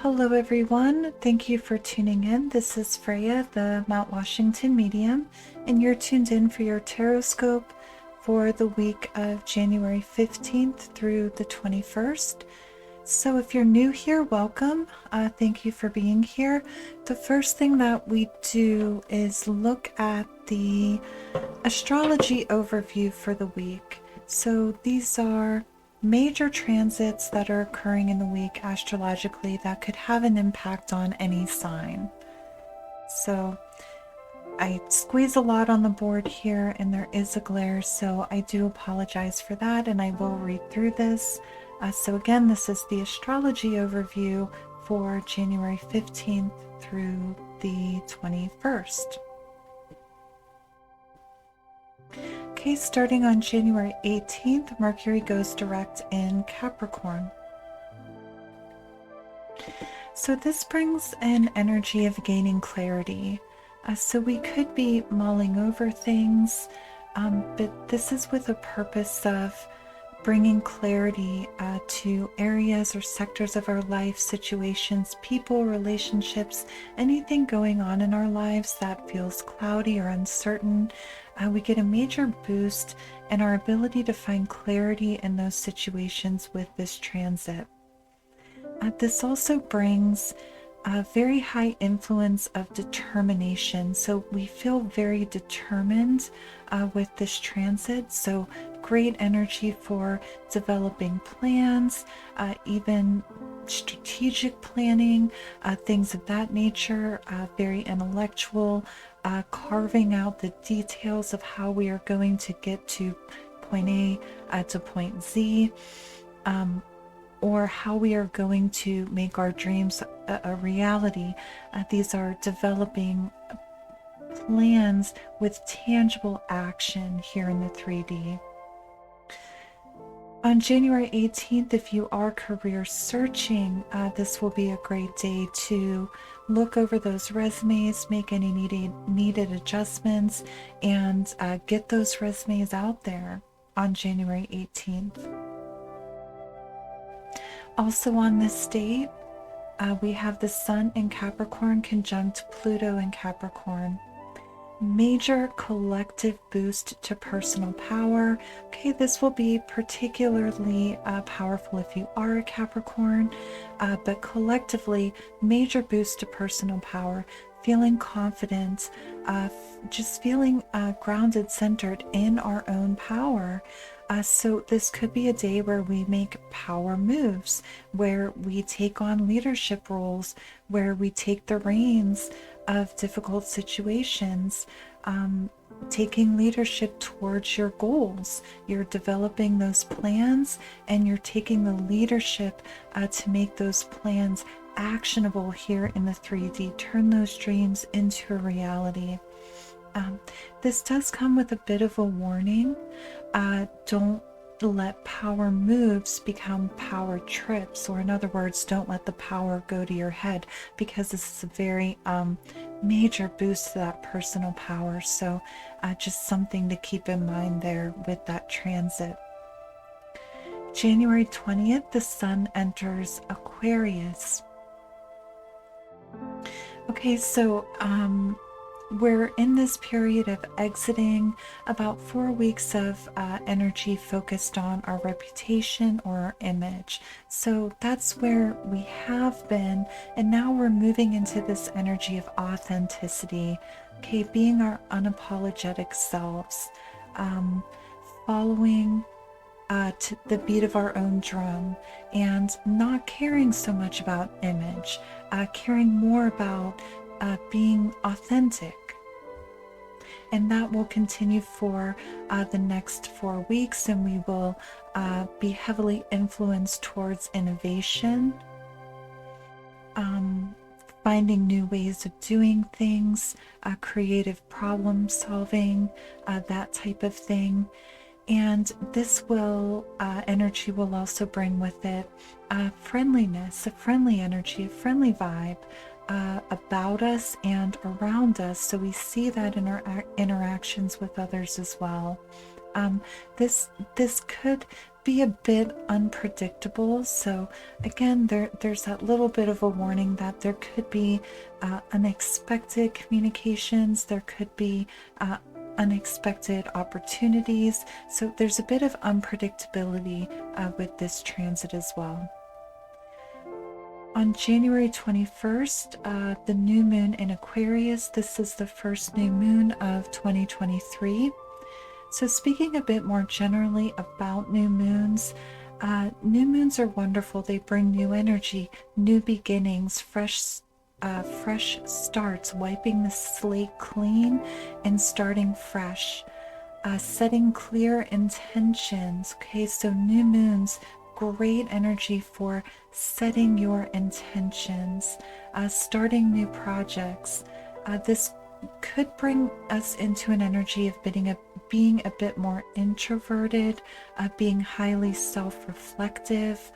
Hello everyone, thank you for tuning in. This is Freya, the Mount Washington medium, and you're tuned in for your tarot scope for the week of January 15th through the 21st. So if you're new here, welcome. Thank you for being here. The first thing that we do is look at the astrology overview for the week. So these are major transits that are occurring in the week astrologically that could have an impact on any sign. So I squeeze a lot on the board here and there is a glare, so I do apologize for that, and I will read through this. So again, this is the astrology overview for January 15th through the 21st. Okay, starting on January 18th, Mercury goes direct in Capricorn. So this brings an energy of gaining clarity. So we could be mulling over things, but this is with a purpose of bringing clarity to areas or sectors of our life, situations, people, relationships, anything going on in our lives that feels cloudy or uncertain. We get a major boost in our ability to find clarity in those situations with this transit. This also brings a very high influence of determination. So we feel very determined with this transit. So great energy for developing plans, even strategic planning, things of that nature, very intellectual, carving out the details of how we are going to get to point A to point Z, or how we are going to make our dreams a reality. These are developing plans with tangible action here in the 3D. On January 18th, if you are career searching, this will be a great day to look over those resumes, make any needed adjustments, and get those resumes out there on January 18th. Also on this date, we have the Sun in Capricorn conjunct Pluto in Capricorn. Major collective boost to personal power. Okay, this will be particularly powerful if you are a Capricorn, but collectively, major boost to personal power, feeling confident, just feeling grounded, centered in our own power. So this could be a day where we make power moves, where we take on leadership roles, where we take the reins of difficult situations, taking leadership towards your goals. You're developing those plans and you're taking the leadership to make those plans actionable here in the 3D. Turn those dreams into a reality. This does come with a bit of a warning. Don't let power moves become power trips, or in other words, don't let the power go to your head, because this is a very major boost to that personal power. So just something to keep in mind there with that transit. January 20th, the Sun enters Aquarius. Okay, so we're in this period of exiting about 4 weeks of energy focused on our reputation or our image. So that's where we have been, and now we're moving into this energy of authenticity, okay, being our unapologetic selves, following to the beat of our own drum, and not caring so much about image, caring more about being authentic. And that will continue for the next 4 weeks, and we will be heavily influenced towards innovation, finding new ways of doing things, creative problem solving, that type of thing. And this will energy will also bring with it friendliness, a friendly energy, a friendly vibe about us and around us. So we see that in our interactions with others as well. This could be a bit unpredictable. So again, there's that little bit of a warning that there could be unexpected communications, there could be unexpected opportunities. So there's a bit of unpredictability with this transit as well. On January 21st, the new moon in Aquarius, this is the first new moon of 2023. So speaking a bit more generally about new moons are wonderful. They bring new energy, new beginnings, fresh starts, wiping the slate clean and starting fresh, setting clear intentions. Okay, so new moons, great energy for setting your intentions, starting new projects. This could bring us into an energy of being a bit more introverted, being highly self-reflective.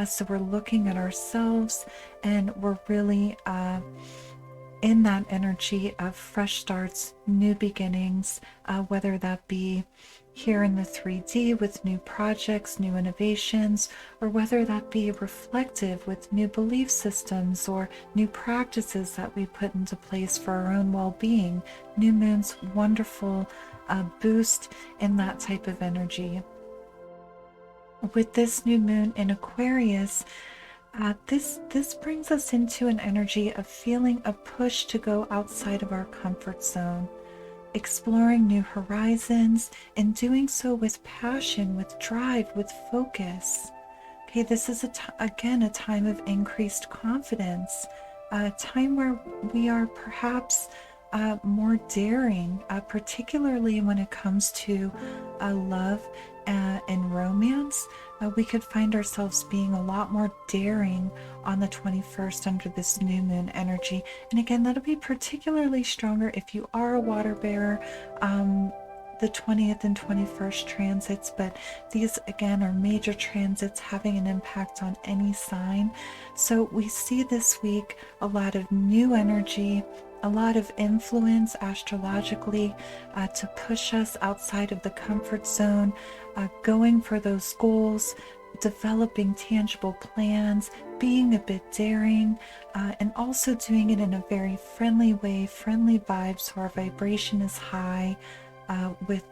So we're looking at ourselves and we're really in that energy of fresh starts, new beginnings, whether that be here in the 3D with new projects, new innovations, or whether that be reflective with new belief systems or new practices that we put into place for our own well-being. New moon's wonderful boost in that type of energy. With this new moon in Aquarius, this brings us into an energy of feeling a push to go outside of our comfort zone, exploring new horizons, and doing so with passion, with drive, with focus. Okay, this is again a time of increased confidence, a time where we are perhaps more daring, particularly when it comes to love and romance. We could find ourselves being a lot more daring on the 21st under this new moon energy. And again, that'll be particularly stronger if you are a water bearer, the 20th and 21st transits, but these again are major transits having an impact on any sign. So we see this week a lot of new energy, a lot of influence astrologically to push us outside of the comfort zone, going for those goals, developing tangible plans, being a bit daring, and also doing it in a very friendly way, friendly vibes, so our vibration is high, with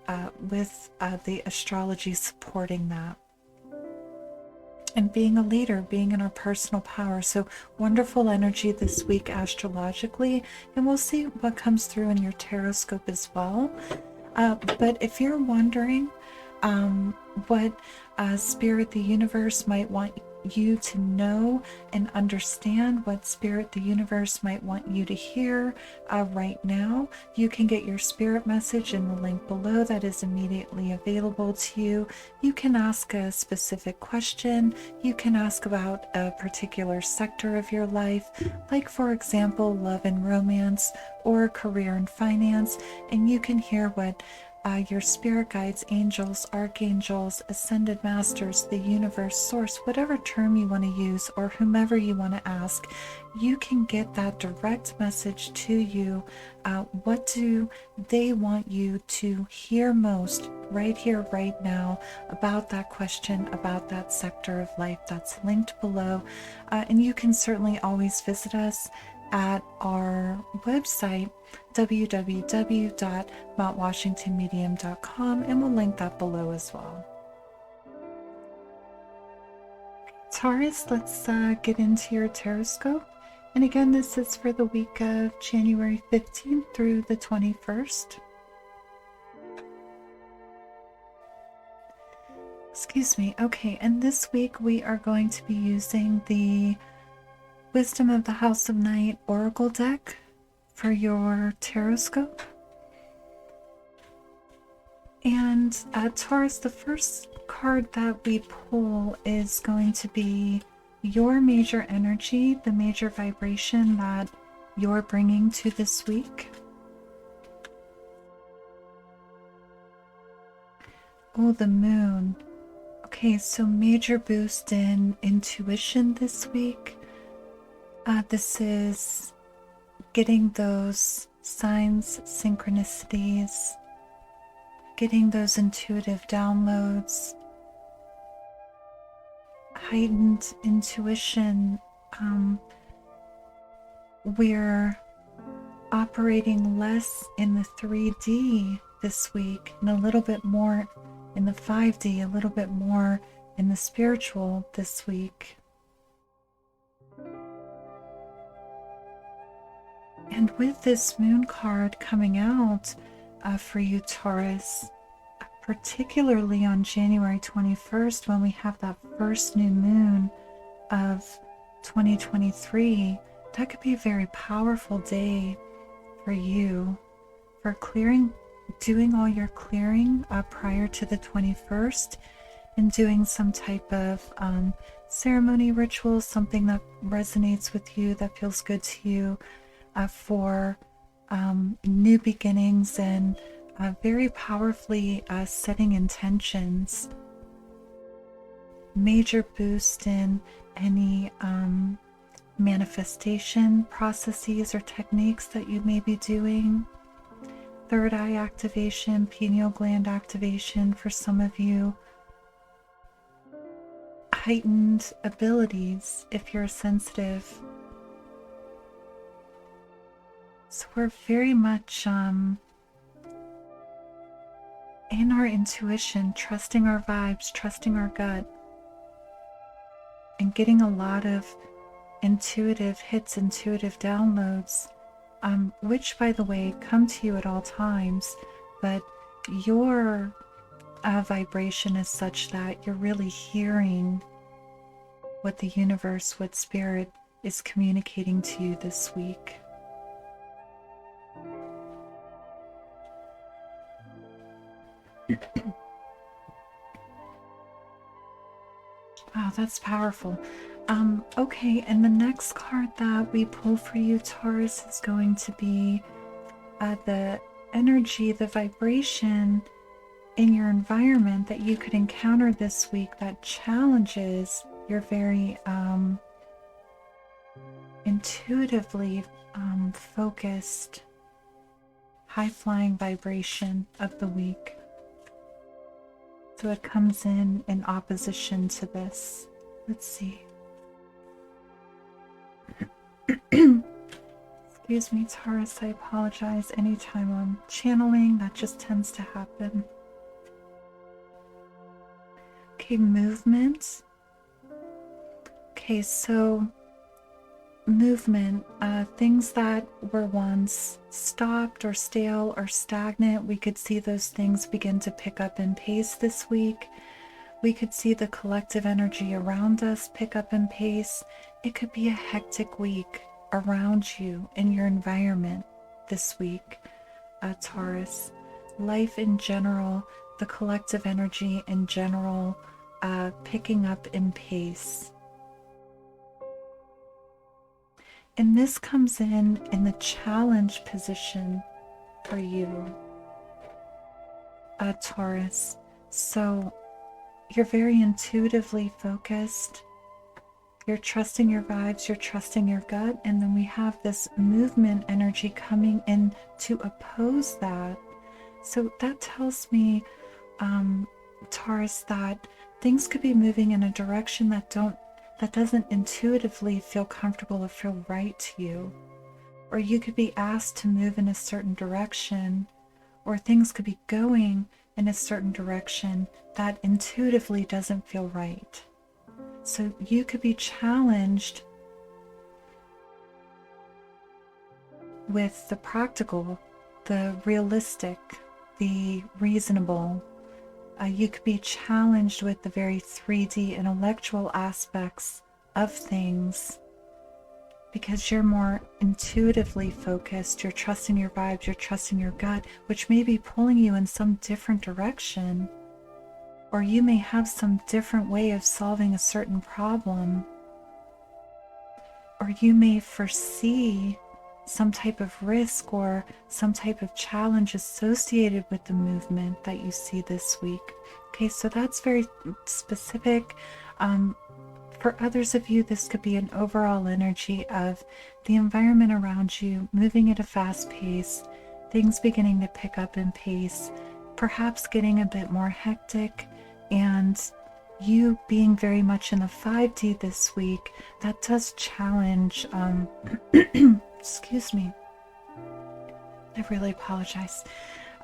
the astrology supporting that. And being a leader, being in our personal power. So wonderful energy this week astrologically, and we'll see what comes through in your tarot as well. But if you're wondering what Spirit, the universe might want you to know and understand, what Spirit, the universe might want you to hear right now, you can get your spirit message in the link below that is immediately available to you. You can ask a specific question. You can ask about a particular sector of your life, like for example, love and romance or career and finance, and you can hear what your spirit guides, angels, archangels, ascended masters, the universe, source, whatever term you want to use, or whomever you want to ask, you can get that direct message to you. What do they want you to hear most right here, right now, about that question, about that sector of life? That's linked below. And you can certainly always visit us at our website, www.mountwashingtonmedium.com, and we'll link that below as well. Taurus, let's get into your tarot. And again, this is for the week of January 15th through the 21st. Excuse me. Okay, and this week we are going to be using the Wisdom of the House of Night Oracle deck for your tarot. And Taurus, the first card that we pull is going to be your major energy, the major vibration that you're bringing to this week. Oh, the moon. Okay, so major boost in intuition this week. This is getting those signs, synchronicities, getting those intuitive downloads, heightened intuition. We're operating less in the 3D this week and a little bit more in the 5D, a little bit more in the spiritual this week. And with this moon card coming out for you, Taurus, particularly on January 21st, when we have that first new moon of 2023, that could be a very powerful day for you, for clearing, doing all your clearing prior to the 21st, and doing some type of ceremony ritual, something that resonates with you, that feels good to you, for new beginnings, and very powerfully setting intentions. Major boost in any manifestation processes or techniques that you may be doing. Third eye activation, pineal gland activation for some of you. Heightened abilities if you're sensitive. So we're very much in our intuition, trusting our vibes, trusting our gut, and getting a lot of intuitive hits, intuitive downloads, which, by the way, come to you at all times, but your vibration is such that you're really hearing what the universe, what spirit is communicating to you this week. Wow, that's powerful. Okay, and the next card that we pull for you, Taurus, is going to be the energy, the vibration in your environment that you could encounter this week that challenges your very intuitively focused, high-flying vibration of the week. So it comes in opposition to this. Let's see. Excuse me, Taurus, I apologize. Anytime I'm channeling, that just tends to happen. Okay, movement. Okay, so movement, things that were once stopped or stale or stagnant, we could see those things begin to pick up in pace this week. We could see the collective energy around us pick up in pace. It could be a hectic week around you in your environment this week, Taurus. Life in general, the collective energy in general, picking up in pace. And this comes in the challenge position for you, Taurus. So you're very intuitively focused. You're trusting your vibes, you're trusting your gut, and then we have this movement energy coming in to oppose that. So that tells me, Taurus, that things could be moving in a direction that doesn't intuitively feel comfortable or feel right to you. Or you could be asked to move in a certain direction, or things could be going in a certain direction that intuitively doesn't feel right. So you could be challenged with the practical, the realistic, the reasonable. You could be challenged with the very 3D intellectual aspects of things because you're more intuitively focused. You're trusting your vibes, you're trusting your gut, which may be pulling you in some different direction. Or you may have some different way of solving a certain problem. Or you may foresee some type of risk or some type of challenge associated with the movement that you see this week. Okay, so that's very specific. For others of you, this could be an overall energy of the environment around you moving at a fast pace, things beginning to pick up in pace, perhaps getting a bit more hectic, and you being very much in the 5D this week, that does challenge, excuse me, I really apologize.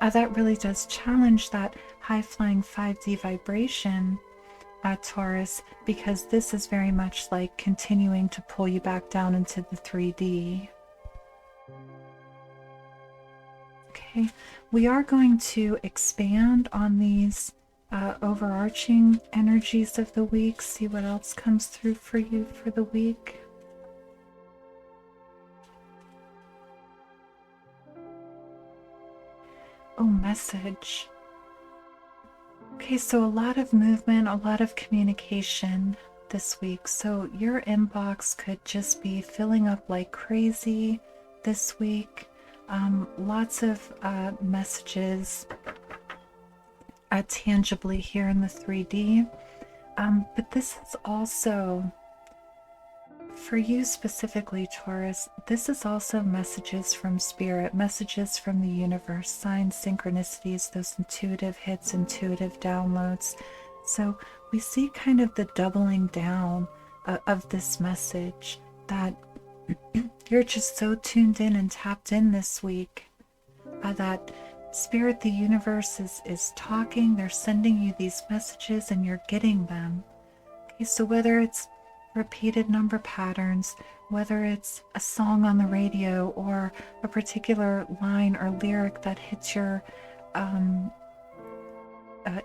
That really does challenge that high-flying 5D vibration, Taurus, because this is very much like continuing to pull you back down into the 3D. Okay, we are going to expand on these overarching energies of the week, see what else comes through for you for the week. Oh, message. Okay, so a lot of movement, a lot of communication this week. So your inbox could just be filling up like crazy this week. Lots of messages tangibly here in the 3D. But this is also, for you specifically, Taurus, this is also messages from spirit, messages from the universe, signs, synchronicities, those intuitive hits, intuitive downloads. So we see kind of the doubling down of this message, that you're just so tuned in and tapped in this week, that spirit, the universe is talking, they're sending you these messages and you're getting them. Okay, so whether it's repeated number patterns, whether it's a song on the radio or a particular line or lyric that hits your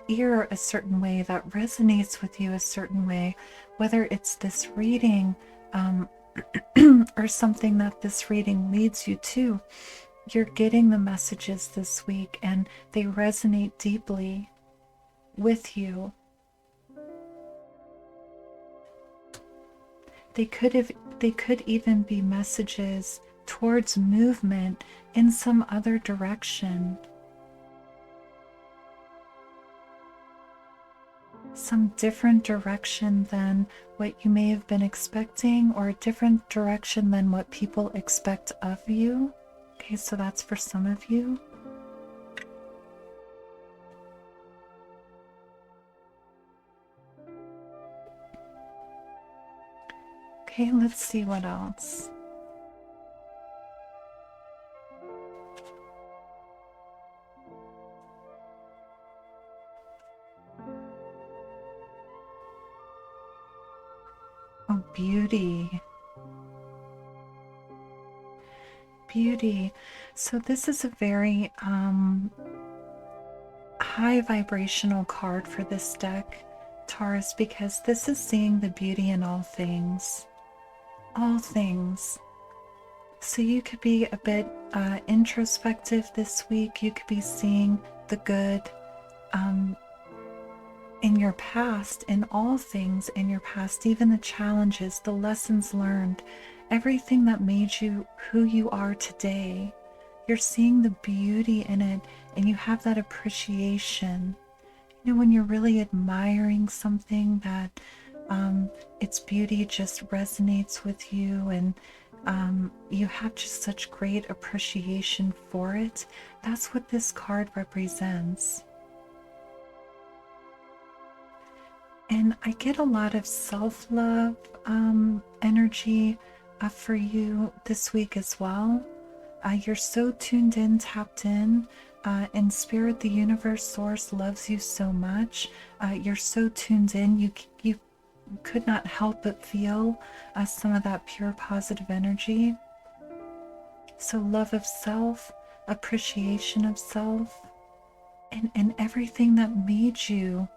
ear a certain way, that resonates with you a certain way, whether it's this reading or something that this reading leads you to, you're getting the messages this week and they resonate deeply with you. They could even be messages towards movement in some other direction. Some different direction than what you may have been expecting, or a different direction than what people expect of you. Okay, so that's for some of you. Okay, let's see what else. Oh, beauty. Beauty. So this is a very high vibrational card for this deck, Taurus, because this is seeing the beauty in all things. All things. So you could be a bit introspective this week. You could be seeing the good in your past, in all things in your past, even the challenges, the lessons learned, everything that made you who you are today. You're seeing the beauty in it, and you have that appreciation. You know, when you're really admiring something, that its beauty just resonates with you, and you have just such great appreciation for it. That's what this card represents. And I get a lot of self-love energy for you this week as well. You're so tuned in, tapped in. In spirit, the universe, source loves you so much. You're so tuned in. You could not help but feel some of that pure positive energy. So love of self, appreciation of self, and everything that made you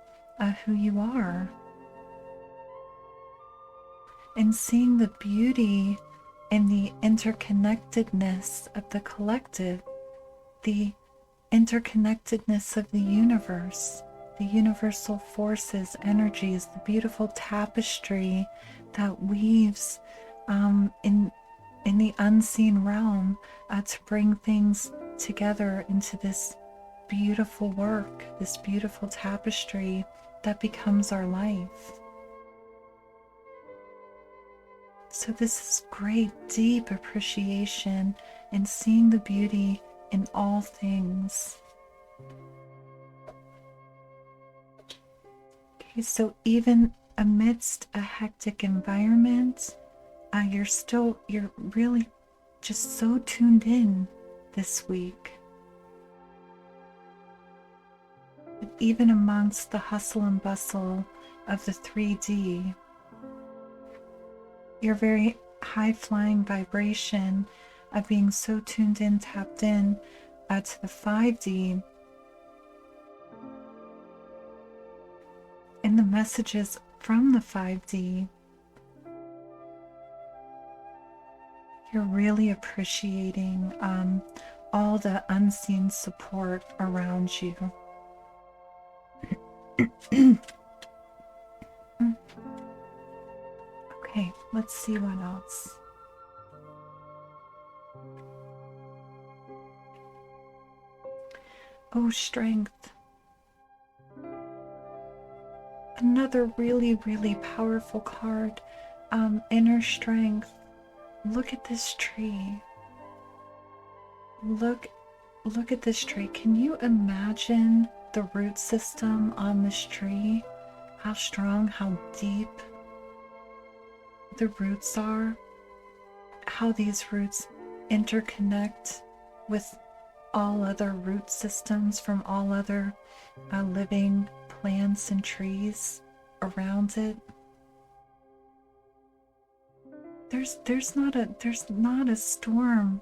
who you are. And seeing the beauty in the interconnectedness of the collective, the interconnectedness of the universe, the universal forces, energies, the beautiful tapestry that weaves in the unseen realm to bring things together into this beautiful work, this beautiful tapestry that becomes our life. So this is great, deep appreciation and seeing the beauty in all things. Okay, so even amidst a hectic environment, you're really just so tuned in this week. Even amongst the hustle and bustle of the 3D, your very high flying vibration of being so tuned in, tapped in to the 5D, and the messages from the 5D, you're really appreciating all the unseen support around you. Okay, let's see what else. Oh, strength. Another really, really powerful card. Inner strength. Look at this tree. Look at this tree. Can you imagine the root system on this tree? How strong, how deep the roots are, how these roots interconnect with all other root systems from all other living plants and trees around it. There's not a storm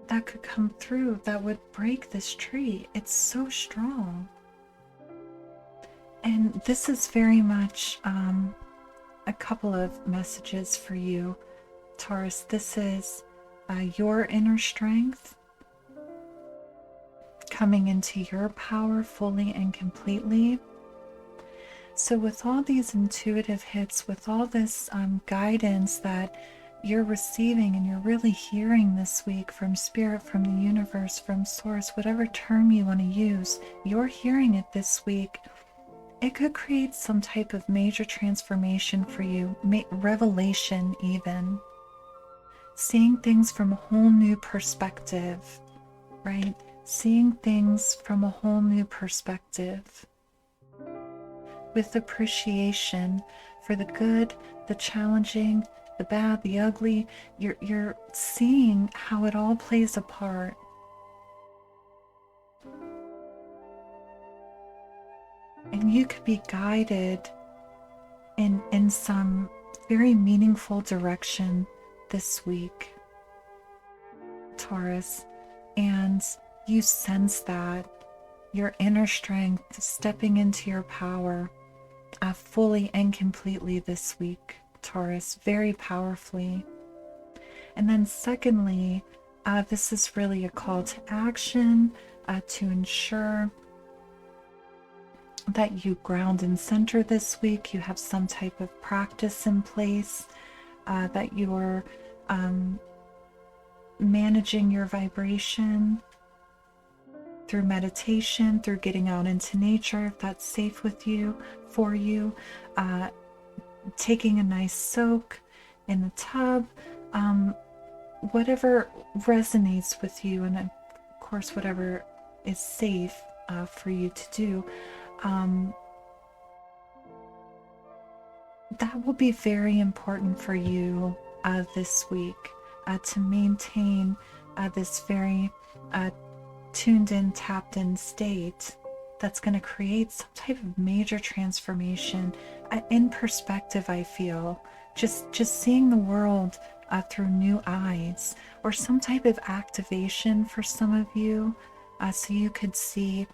that could come through that would break this tree. It's so strong. And this is very much a couple of messages for you, Taurus. This is your inner strength coming into your power fully and completely. So with all these intuitive hits, with all this guidance that you're receiving and you're really hearing this week from spirit, from the universe, from source, whatever term you want to use, you're hearing it this week. It could create some type of major transformation for you, revelation even. Seeing things from a whole new perspective, right? Seeing things from a whole new perspective. With appreciation for the good, the challenging, the bad, the ugly. You're seeing how it all plays a part. And you could be guided in some very meaningful direction this week, Taurus. And you sense that your inner strength stepping into your power fully and completely this week, Taurus, very powerfully. And then secondly, this is really a call to action to ensure that you ground and center this week. You have some type of practice in place, that you're managing your vibration through meditation, through getting out into nature, if that's safe with you, for you, taking a nice soak in the tub, whatever resonates with you, and of course whatever is safe for you to do. That will be very important for you this week, to maintain this very tuned in, tapped in state that's going to create some type of major transformation in perspective. I feel just seeing the world through new eyes, or some type of activation for some of you, so you could see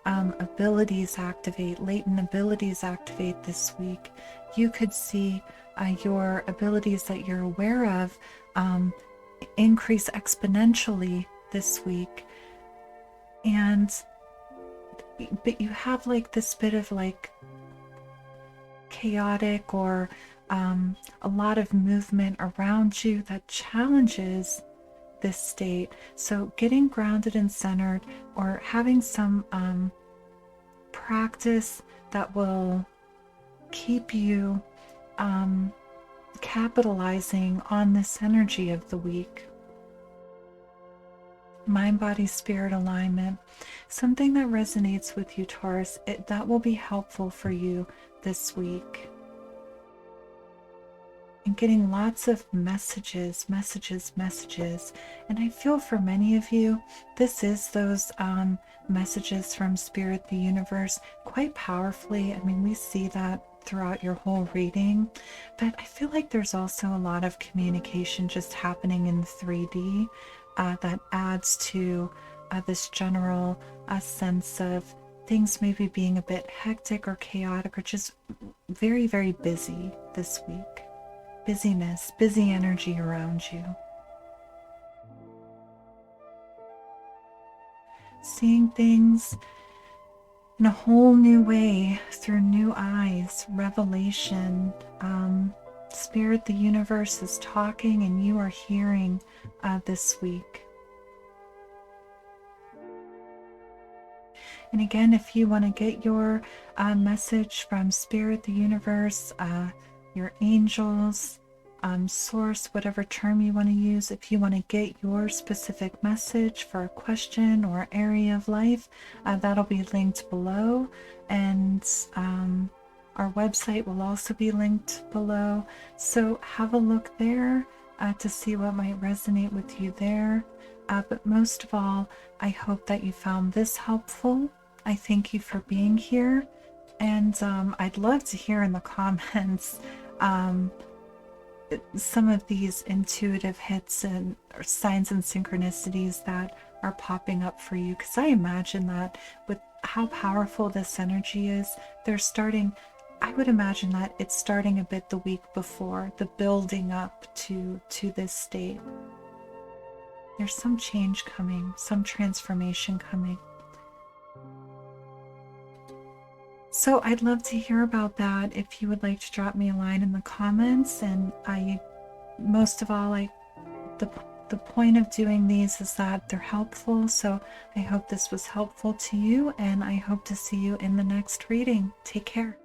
abilities activate, latent abilities activate this week. You could see your abilities that you're aware of increase exponentially this week. But you have like this bit of like chaotic or a lot of movement around you that challenges this state. So getting grounded and centered, or having some practice that will keep you capitalizing on this energy of the week. Mind, body, spirit alignment. something that resonates with you, Taurus, that will be helpful for you this week. And getting lots of messages. And I feel for many of you, this is those messages from Spirit, the universe, quite powerfully. I mean, we see that throughout your whole reading, but I feel like there's also a lot of communication just happening in 3D that adds to this general sense of things maybe being a bit hectic or chaotic or just very, very busy this week. Busyness, busy energy around you. Seeing things in a whole new way, through new eyes, revelation. Spirit, the universe is talking and you are hearing this week. And again, if you want to get your message from Spirit, the universe, your angels, source, whatever term you want to use, if you want to get your specific message for a question or area of life, that'll be linked below. And our website will also be linked below. So have a look there to see what might resonate with you there. But most of all, I hope that you found this helpful. I thank you for being here. And I'd love to hear in the comments some of these intuitive hits and or signs and synchronicities that are popping up for you, because I imagine that with how powerful this energy is, I would imagine that it's starting a bit the week before, the building up to this state. There's some change coming, some transformation coming. So I'd love to hear about that if you would like to drop me a line in the comments. And most of all, the point of doing these is that they're helpful. So I hope this was helpful to you, and I hope to see you in the next reading. Take care.